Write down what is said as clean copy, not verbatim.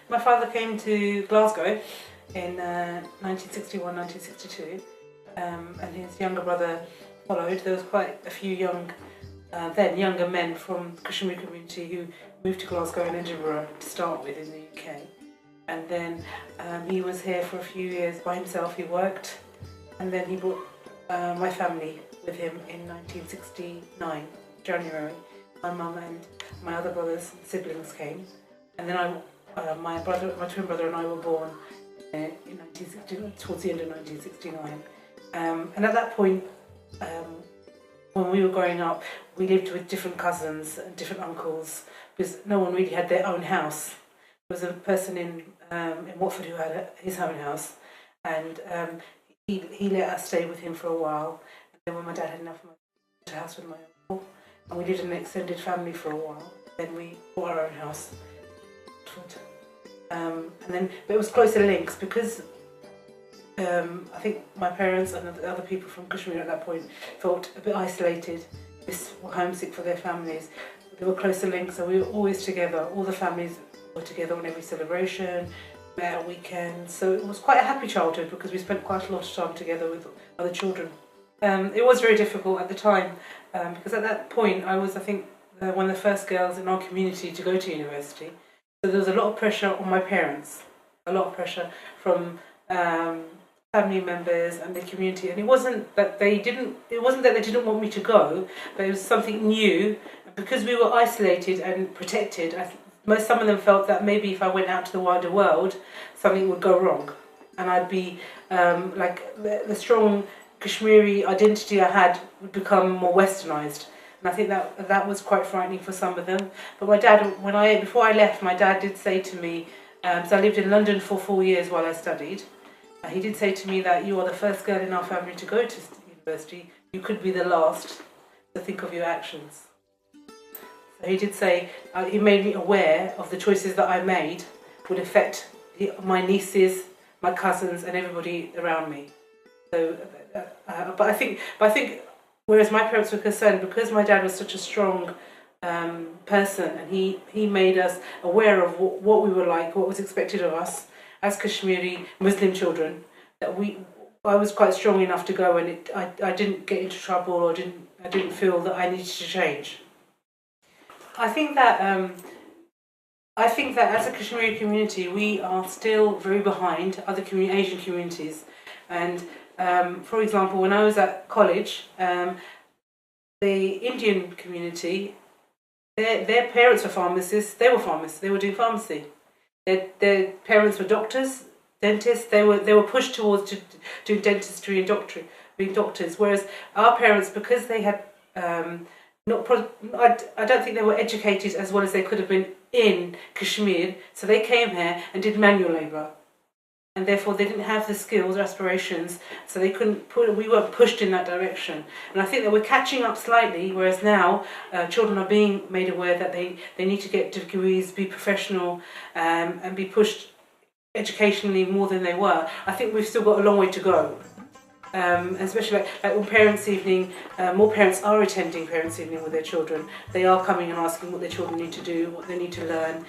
My father came to Glasgow in 1961, 1962, and his younger brother followed. There was quite a few younger men from the Kashmiri community who moved to Glasgow and Edinburgh to start with in the UK. And then he was here for a few years by himself. He worked, and then he brought my family with him in 1969, January. My mum and my other brothers and siblings came, and then my twin brother and I were born in 1969, towards the end of 1969. And at that point, when we were growing up, we lived with different cousins and different uncles because no one really had their own house. There was a person in Watford who had his own house, and he let us stay with him for a while. And then when my dad had enough money, we went to a house with my uncle, and we lived in an extended family for a while. Then we bought our own house. But it was closer links because I think my parents and the other people from Kashmir at that point felt a bit isolated, were homesick for their families. There were closer links, so we were always together. All the families were together on every celebration, met at weekends. So it was quite a happy childhood because we spent quite a lot of time together with other children. It was very difficult at the time because at that point I was, I think, one of the first girls in our community to go to university. So there was a lot of pressure on my parents, a lot of pressure from family members and the community. And it wasn't that they didn't want me to go, but it was something new. Because we were isolated and protected, some of them felt that maybe if I went out to the wider world, something would go wrong, and I'd be like the strong Kashmiri identity I had would become more westernized. And I think that was quite frightening for some of them. But my dad, before I left, my dad did say to me, so I lived in London for 4 years while I studied. He did say to me that you are the first girl in our family to go to university. You could be the last, to think of your actions. So he did say, he made me aware of the choices that I made would affect my nieces, my cousins, and everybody around me. So, but I think, whereas my parents were concerned, because my dad was such a strong person, and he made us aware of what we were like, what was expected of us as Kashmiri Muslim children, that I was quite strong enough to go, and I didn't get into trouble, or I didn't feel that I needed to change. I think that as a Kashmiri community, we are still very behind other Asian communities. And for example, when I was at college, the Indian community, their parents were pharmacists. They were pharmacists. They were doing pharmacy. Their parents were doctors, dentists. They were pushed towards doing dentistry and being doctors. Whereas our parents, because they had I don't think they were educated as well as they could have been in Kashmir. So they came here and did manual labour, and therefore they didn't have the skills or aspirations. So they we weren't pushed in that direction. And I think that we're catching up slightly. Whereas now children are being made aware that they need to get degrees, be professional, and be pushed educationally more than they were. I think we've still got a long way to go. Especially like on Parents' Evening, more parents are attending Parents' Evening with their children. They are coming and asking what their children need to do, what they need to learn.